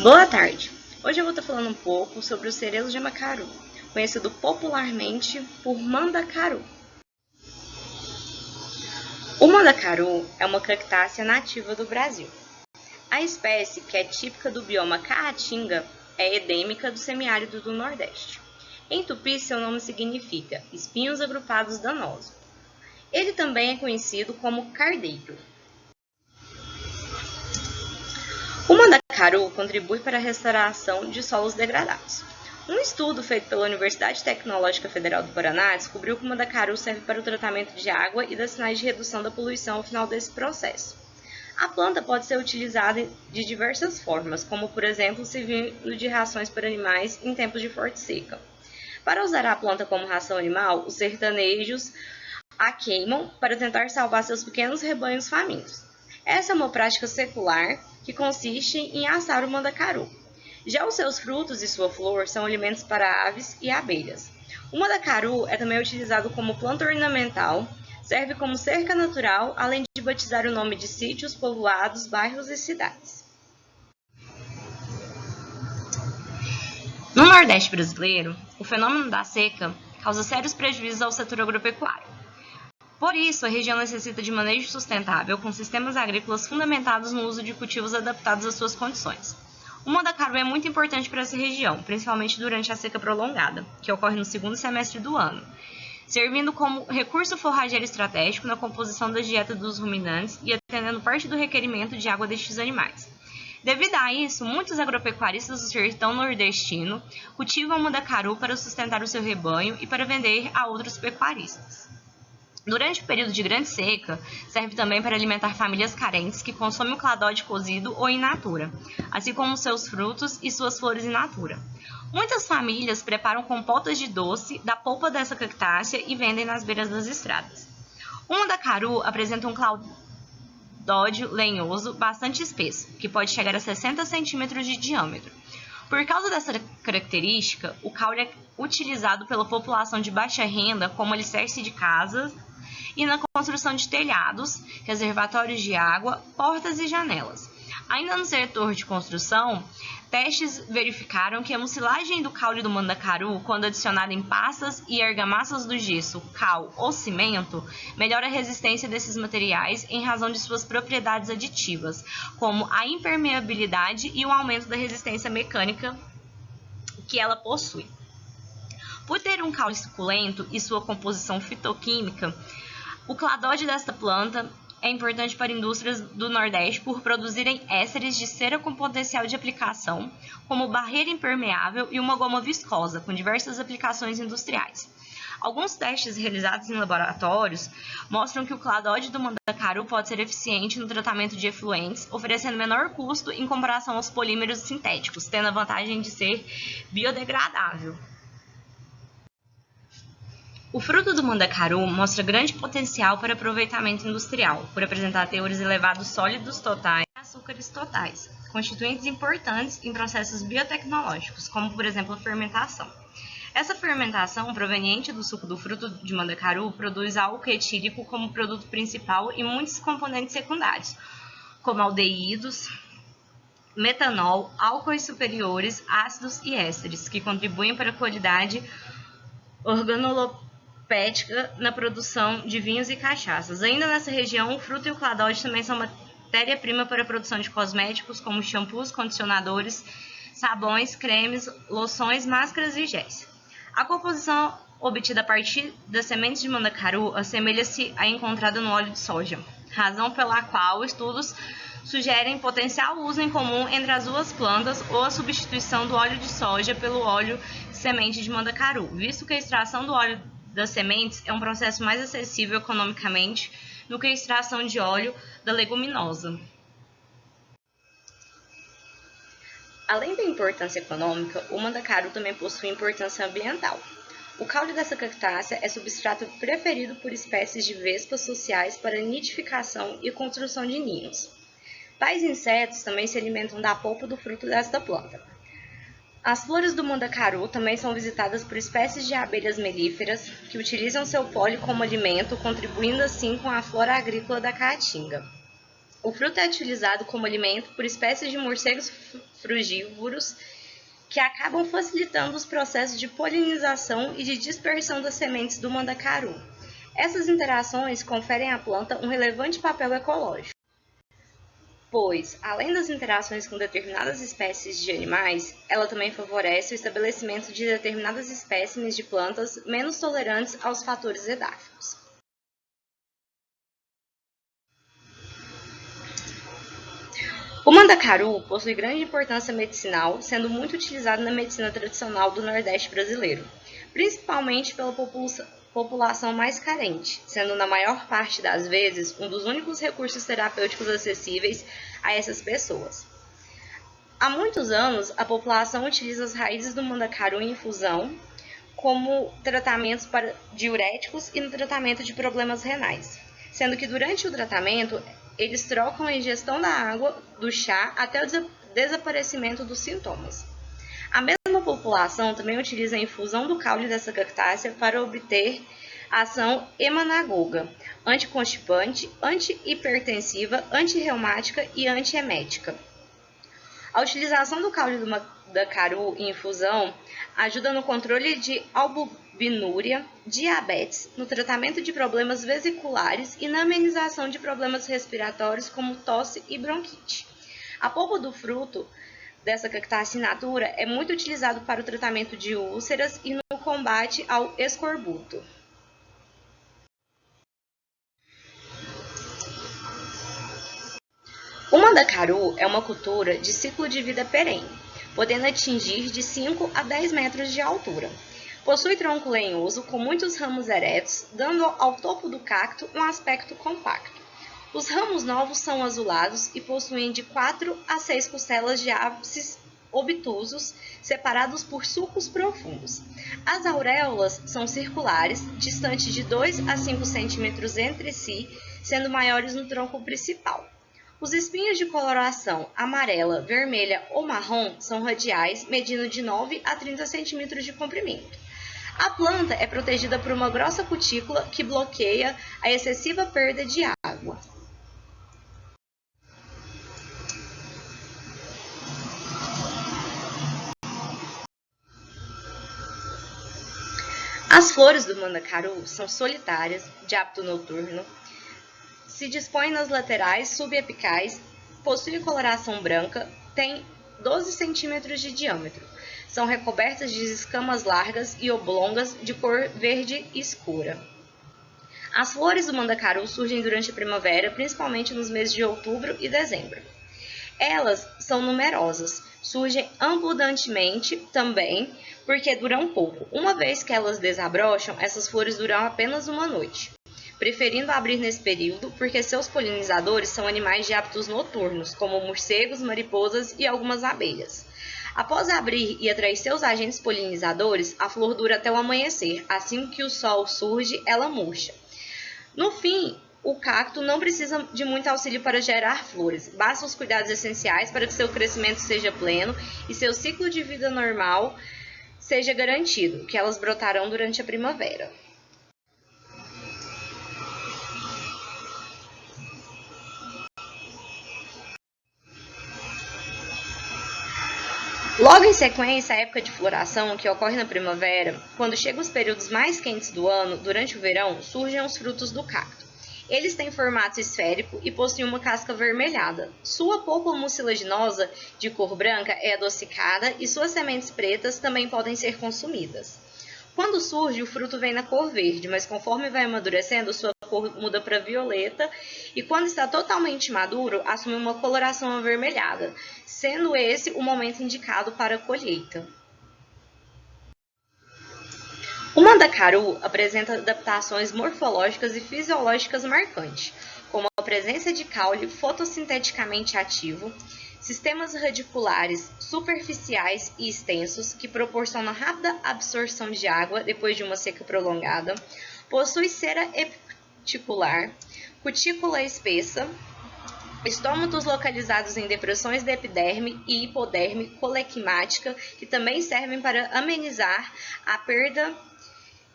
Boa tarde! Hoje eu vou estar falando um pouco sobre o cerezo de Macaru, conhecido popularmente por mandacaru. O mandacaru é uma cactácea nativa do Brasil. A espécie, que é típica do bioma Caatinga, é endêmica do semiárido do Nordeste. Em tupi, seu nome significa espinhos agrupados danosos. Ele também é conhecido como cardeiro. O mandacaru contribui para a restauração de solos degradados. Um estudo feito pela Universidade Tecnológica Federal do Paraná descobriu que o mandacaru serve para o tratamento de água e dá sinais de redução da poluição ao final desse processo. A planta pode ser utilizada de diversas formas, como por exemplo servindo de rações para animais em tempos de forte seca. Para usar a planta como ração animal, os sertanejos a queimam para tentar salvar seus pequenos rebanhos famintos. Essa é uma prática secular que consiste em assar o mandacaru. Já os seus frutos e sua flor são alimentos para aves e abelhas. O mandacaru é também utilizado como planta ornamental, serve como cerca natural, além de batizar o nome de sítios, povoados, bairros e cidades. No Nordeste brasileiro, o fenômeno da seca causa sérios prejuízos ao setor agropecuário. Por isso, a região necessita de manejo sustentável, com sistemas agrícolas fundamentados no uso de cultivos adaptados às suas condições. O mandacaru é muito importante para essa região, principalmente durante a seca prolongada, que ocorre no segundo semestre do ano, servindo como recurso forrageiro estratégico na composição da dieta dos ruminantes e atendendo parte do requerimento de água destes animais. Devido a isso, muitos agropecuaristas do sertão nordestino cultivam mandacaru para sustentar o seu rebanho e para vender a outros pecuaristas. Durante o período de grande seca, serve também para alimentar famílias carentes que consomem o cladode cozido ou in natura, assim como seus frutos e suas flores in natura. Muitas famílias preparam compotas de doce da polpa dessa cactácea e vendem nas beiras das estradas. O mandacaru apresenta um cladódio lenhoso bastante espesso, que pode chegar a 60 centímetros de diâmetro. Por causa dessa característica, o caule é utilizado pela população de baixa renda como alicerce de casas e na construção de telhados, reservatórios de água, portas e janelas. Ainda no setor de construção, testes verificaram que a mucilagem do caule do mandacaru, quando adicionada em pastas e argamassas do gesso, cal ou cimento, melhora a resistência desses materiais em razão de suas propriedades aditivas, como a impermeabilidade e o aumento da resistência mecânica que ela possui. Por ter um caule suculento e sua composição fitoquímica, o cladódio desta planta é importante para indústrias do Nordeste por produzirem ésteres de cera com potencial de aplicação, como barreira impermeável e uma goma viscosa, com diversas aplicações industriais. Alguns testes realizados em laboratórios mostram que o cladódio do mandacaru pode ser eficiente no tratamento de efluentes, oferecendo menor custo em comparação aos polímeros sintéticos, tendo a vantagem de ser biodegradável. O fruto do mandacaru mostra grande potencial para aproveitamento industrial, por apresentar teores elevados sólidos totais e açúcares totais, constituintes importantes em processos biotecnológicos, como por exemplo a fermentação. Essa fermentação, proveniente do suco do fruto de mandacaru, produz álcool etílico como produto principal e muitos componentes secundários, como aldeídos, metanol, álcoois superiores, ácidos e ésteres, que contribuem para a qualidade organoléptica na produção de vinhos e cachaças. Ainda nessa região, o fruto e o cladódio também são matéria-prima para a produção de cosméticos, como shampoos, condicionadores, sabões, cremes, loções, máscaras e géis. A composição obtida a partir das sementes de mandacaru assemelha-se à encontrada no óleo de soja, razão pela qual estudos sugerem potencial uso em comum entre as duas plantas ou a substituição do óleo de soja pelo óleo de semente de mandacaru, visto que a extração do óleo das sementes é um processo mais acessível economicamente do que a extração de óleo da leguminosa. Além da importância econômica, o mandacaru também possui importância ambiental. O caule dessa cactácea é substrato preferido por espécies de vespas sociais para nidificação e construção de ninhos. Tais insetos também se alimentam da polpa do fruto desta planta. As flores do mandacaru também são visitadas por espécies de abelhas melíferas que utilizam seu pólen como alimento, contribuindo assim com a flora agrícola da caatinga. O fruto é utilizado como alimento por espécies de morcegos frugívoros que acabam facilitando os processos de polinização e de dispersão das sementes do mandacaru. Essas interações conferem à planta um relevante papel ecológico, pois, além das interações com determinadas espécies de animais, ela também favorece o estabelecimento de determinadas espécimes de plantas menos tolerantes aos fatores edáficos. O mandacaru possui grande importância medicinal, sendo muito utilizado na medicina tradicional do Nordeste brasileiro, principalmente pela população mais carente, sendo na maior parte das vezes um dos únicos recursos terapêuticos acessíveis a essas pessoas. Há muitos anos, a população utiliza as raízes do mandacaru em infusão como tratamentos para diuréticos e no tratamento de problemas renais, sendo que durante o tratamento eles trocam a ingestão da água do chá até o desaparecimento dos sintomas. A mesma população também utiliza a infusão do caule dessa cactácea para obter a ação emanagoga, anticonstipante, antihipertensiva, antirreumática e antiemética. A utilização do caule do mandacaru em infusão ajuda no controle de albumínúria, diabetes, no tratamento de problemas vesiculares e na amenização de problemas respiratórios como tosse e bronquite. A polpa do fruto dessa cactácea in natura é muito utilizado para o tratamento de úlceras e no combate ao escorbuto. O mandacaru é uma cultura de ciclo de vida perene, podendo atingir de 5 a 10 metros de altura. Possui tronco lenhoso com muitos ramos eretos, dando ao topo do cacto um aspecto compacto. Os ramos novos são azulados e possuem de 4 a 6 costelas de ápices obtusos, separados por sulcos profundos. As auréolas são circulares, distantes de 2 a 5 centímetros entre si, sendo maiores no tronco principal. Os espinhos de coloração amarela, vermelha ou marrom são radiais, medindo de 9 a 30 centímetros de comprimento. A planta é protegida por uma grossa cutícula que bloqueia a excessiva perda de água. As flores do mandacaru são solitárias, de hábito noturno, se dispõem nas laterais subapicais, possui coloração branca, tem 12 centímetros de diâmetro. São recobertas de escamas largas e oblongas de cor verde escura. As flores do mandacaru surgem durante a primavera, principalmente nos meses de outubro e dezembro. Elas são numerosas, surgem abundantemente também, porque duram pouco. Uma vez que elas desabrocham, essas flores duram apenas uma noite, preferindo abrir nesse período porque seus polinizadores são animais de hábitos noturnos, como morcegos, mariposas e algumas abelhas. Após abrir e atrair seus agentes polinizadores, a flor dura até o amanhecer. Assim que o sol surge, ela murcha. No fim, o cacto não precisa de muito auxílio para gerar flores. Basta os cuidados essenciais para que seu crescimento seja pleno e seu ciclo de vida normal seja garantido, que elas brotarão durante a primavera. Logo em sequência, a época de floração, que ocorre na primavera, quando chegam os períodos mais quentes do ano, durante o verão, surgem os frutos do cacto. Eles têm formato esférico e possuem uma casca avermelhada. Sua polpa mucilaginosa, de cor branca, é adocicada e suas sementes pretas também podem ser consumidas. Quando surge, o fruto vem na cor verde, mas conforme vai amadurecendo, sua cor muda para violeta e quando está totalmente maduro, assume uma coloração avermelhada, sendo esse o momento indicado para a colheita. O mandacaru apresenta adaptações morfológicas e fisiológicas marcantes, como a presença de caule fotossinteticamente ativo, sistemas radiculares superficiais e extensos que proporcionam rápida absorção de água depois de uma seca prolongada, possui cera epiticular, cutícula espessa, estômatos localizados em depressões da epiderme e hipoderme colequimática, que também servem para amenizar a perda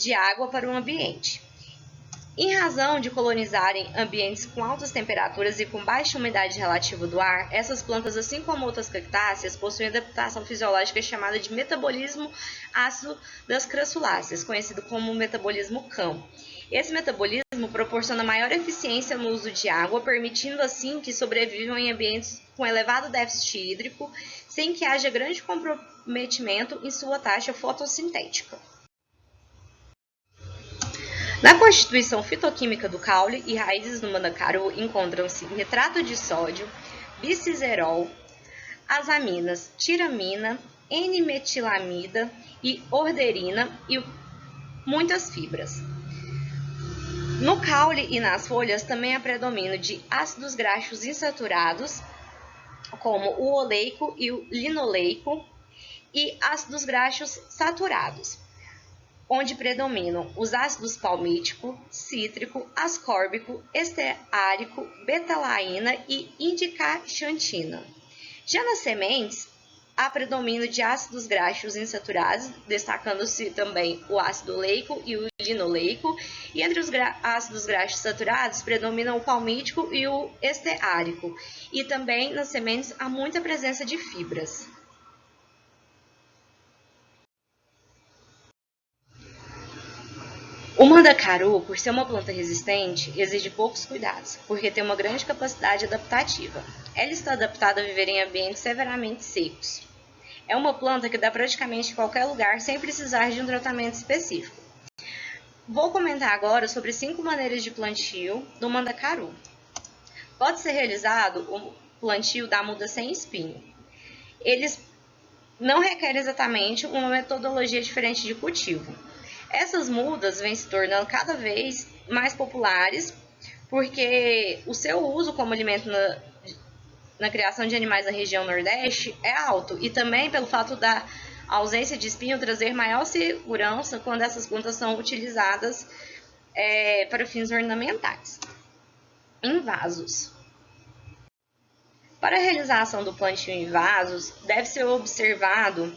de água para o ambiente. Em razão de colonizarem ambientes com altas temperaturas e com baixa umidade relativa do ar, essas plantas, assim como outras cactáceas, possuem adaptação fisiológica chamada de metabolismo ácido das crassuláceas, conhecido como metabolismo CAM. Esse metabolismo proporciona maior eficiência no uso de água, permitindo assim que sobrevivam em ambientes com elevado déficit hídrico, sem que haja grande comprometimento em sua taxa fotossintética. Na constituição fitoquímica do caule e raízes do mandacaru encontram-se nitrato de sódio, biciserol, as aminas tiramina, N-metilamida e orderina e muitas fibras. No caule e nas folhas também há predomínio de ácidos graxos insaturados, como o oleico e o linoleico, e ácidos graxos saturados, onde predominam os ácidos palmítico, cítrico, ascórbico, esteárico, betalaína e indicaxantina. Já nas sementes, há predomínio de ácidos graxos insaturados, destacando-se também o ácido oleico e o linoleico, e entre os ácidos graxos saturados predominam o palmítico e o esteárico, e também nas sementes há muita presença de fibras. O mandacaru, por ser uma planta resistente, exige poucos cuidados, porque tem uma grande capacidade adaptativa. Ela está adaptada a viver em ambientes severamente secos. É uma planta que dá praticamente em qualquer lugar sem precisar de um tratamento específico. Vou comentar agora sobre 5 maneiras de plantio do mandacaru. Pode ser realizado o plantio da muda sem espinho. Eles não requerem exatamente uma metodologia diferente de cultivo. Essas mudas vêm se tornando cada vez mais populares porque o seu uso como alimento na criação de animais na região Nordeste é alto, e também pelo fato da ausência de espinho trazer maior segurança quando essas plantas são utilizadas para fins ornamentais. Em vasos. Para a realização do plantio em vasos, deve ser observado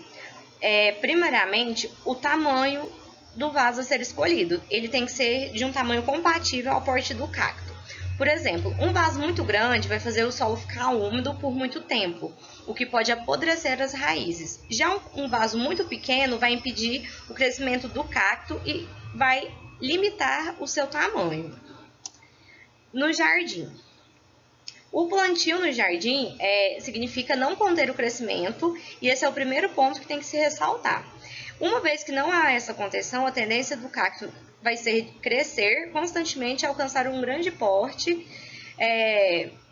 primeiramente o tamanho do vaso a ser escolhido. Ele tem que ser de um tamanho compatível ao porte do cacto. Por exemplo, um vaso muito grande vai fazer o solo ficar úmido por muito tempo, o que pode apodrecer as raízes. Já um vaso muito pequeno vai impedir o crescimento do cacto e vai limitar o seu tamanho. No jardim. O plantio no jardim significa não conter o crescimento, e esse é o primeiro ponto que tem que se ressaltar. Uma vez que não há essa contenção, a tendência do cacto vai ser crescer constantemente e alcançar um grande porte,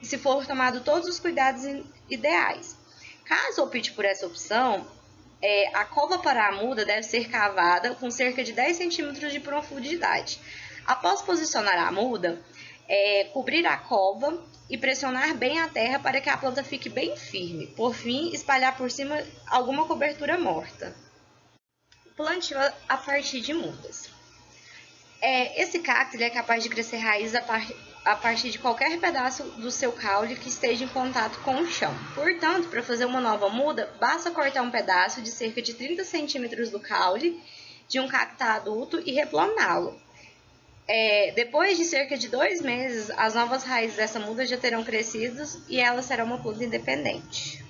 se for tomado todos os cuidados ideais. Caso opte por essa opção, a cova para a muda deve ser cavada com cerca de 10 centímetros de profundidade. Após posicionar a muda, cobrir a cova e pressionar bem a terra para que a planta fique bem firme. Por fim, espalhar por cima alguma cobertura morta. Plantio a partir de mudas. Esse cacto é capaz de crescer raízes a partir de qualquer pedaço do seu caule que esteja em contato com o chão. Portanto, para fazer uma nova muda, basta cortar um pedaço de cerca de 30 centímetros do caule de um cacto adulto e replantá-lo. Depois de cerca de 2 meses, as novas raízes dessa muda já terão crescido e ela será uma planta independente.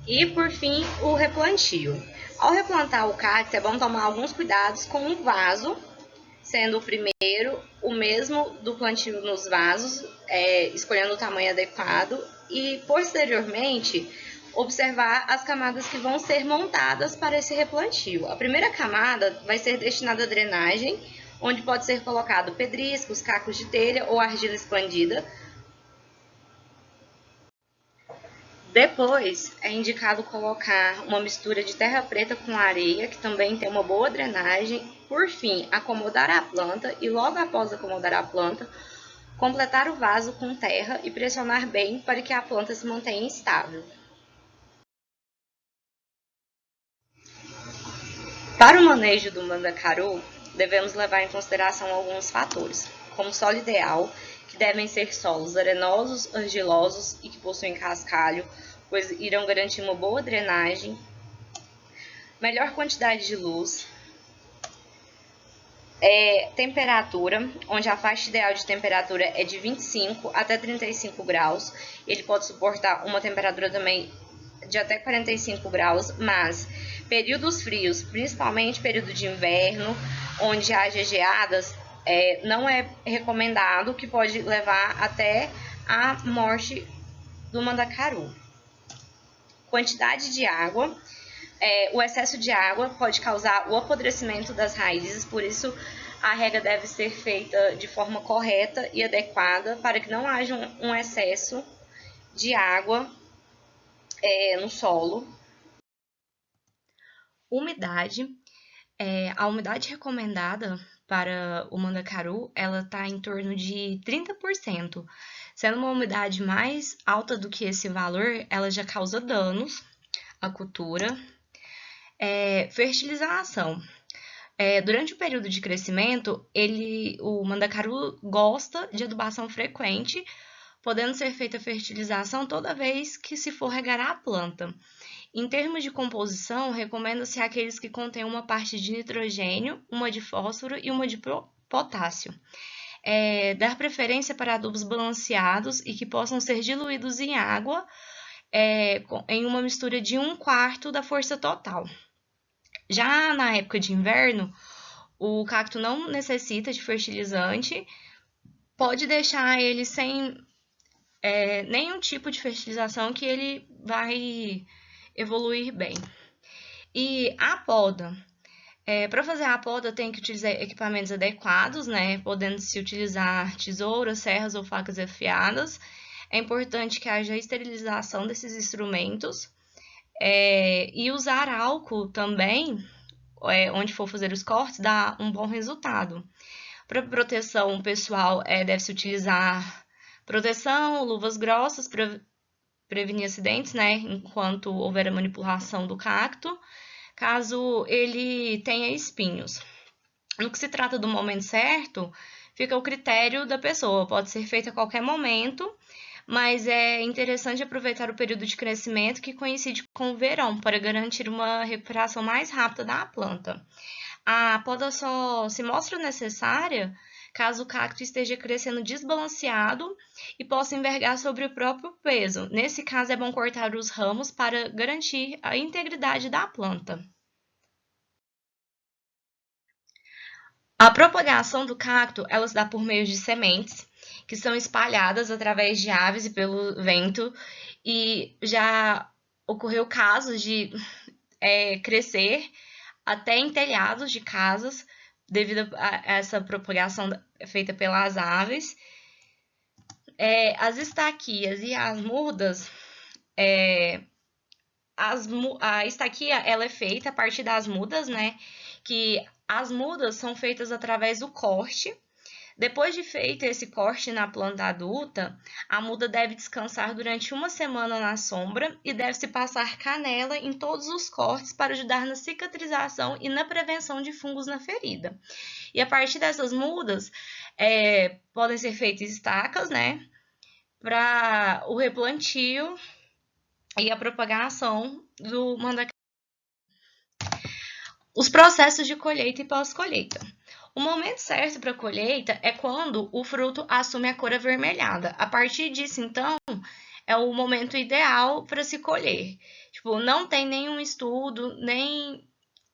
E, por fim, o replantio. Ao replantar o cacto, é bom tomar alguns cuidados com o vaso, sendo o primeiro o mesmo do plantio nos vasos, escolhendo o tamanho adequado, e, posteriormente, observar as camadas que vão ser montadas para esse replantio. A primeira camada vai ser destinada à drenagem, onde pode ser colocado pedriscos, cacos de telha ou argila expandida. Depois, é indicado colocar uma mistura de terra preta com areia, que também tem uma boa drenagem. Por fim, acomodar a planta e, logo após acomodar a planta, completar o vaso com terra e pressionar bem para que a planta se mantenha estável. Para o manejo do mandacaru, devemos levar em consideração alguns fatores, como solo ideal, que devem ser solos arenosos, argilosos e que possuem cascalho, pois irão garantir uma boa drenagem, melhor quantidade de luz, Temperatura, onde a faixa ideal de temperatura é de 25 até 35 graus. Ele pode suportar uma temperatura também de até 45 graus, mas períodos frios, principalmente período de inverno, onde haja geadas, não é recomendado, que pode levar até a morte do mandacaru. Quantidade de água. O excesso de água pode causar o apodrecimento das raízes, por isso a rega deve ser feita de forma correta e adequada para que não haja um excesso de água no solo. Umidade. A umidade recomendada para o mandacaru, ela está em torno de 30%. Sendo uma umidade mais alta do que esse valor, ela já causa danos à cultura. Fertilização. Durante o período de crescimento, o mandacaru gosta de adubação frequente, podendo ser feita fertilização toda vez que se for regar a planta. Em termos de composição, recomenda-se aqueles que contêm uma parte de nitrogênio, uma de fósforo e uma de potássio. Dar preferência para adubos balanceados e que possam ser diluídos em água em uma mistura de 1/4 da força total. Já na época de inverno, o cacto não necessita de fertilizante, pode deixar ele sem nenhum tipo de fertilização que ele vai evoluir bem. E a poda. Para fazer a poda, tem que utilizar equipamentos adequados, né? Podendo-se utilizar tesouras, serras ou facas afiadas. É importante que haja esterilização desses instrumentos. E usar álcool também, onde for fazer os cortes, dá um bom resultado. Para proteção pessoal, deve-se utilizar proteção, luvas grossas para prevenir acidentes, né, enquanto houver a manipulação do cacto, caso ele tenha espinhos. No que se trata do momento certo, fica ao critério da pessoa, pode ser feito a qualquer momento, mas é interessante aproveitar o período de crescimento que coincide com o verão, para garantir uma recuperação mais rápida da planta. A poda só se mostra necessária caso o cacto esteja crescendo desbalanceado e possa envergar sobre o próprio peso. Nesse caso, é bom cortar os ramos para garantir a integridade da planta. A propagação do cacto, ela se dá por meio de sementes, que são espalhadas através de aves e pelo vento, e já ocorreu casos de crescer até em telhados de casas, devido a essa propagação feita pelas aves. As estaquias e as mudas, a estaquia ela é feita a partir das mudas, né? Que as mudas são feitas através do corte. Depois de feito esse corte na planta adulta, a muda deve descansar durante 1 semana na sombra e deve-se passar canela em todos os cortes para ajudar na cicatrização e na prevenção de fungos na ferida. E a partir dessas mudas, podem ser feitas estacas, né, para o replantio e a propagação do mandacaru. Os processos de colheita e pós-colheita. O momento certo para a colheita é quando o fruto assume a cor avermelhada. A partir disso, então, é o momento ideal para se colher. Não tem nenhum estudo, nem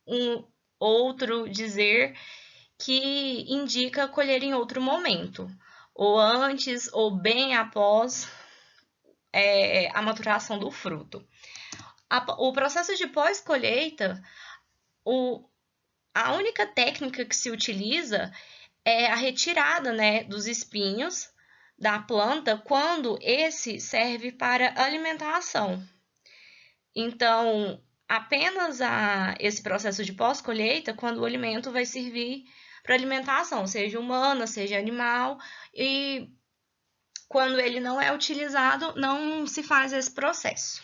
um outro dizer que indica colher em outro momento, ou antes ou bem após a maturação do fruto. O processo de pós-colheita, a única técnica que se utiliza é a retirada, né, dos espinhos da planta quando esse serve para alimentação. Então, apenas esse processo de pós-colheita quando o alimento vai servir para alimentação, seja humana, seja animal, e quando ele não é utilizado, não se faz esse processo.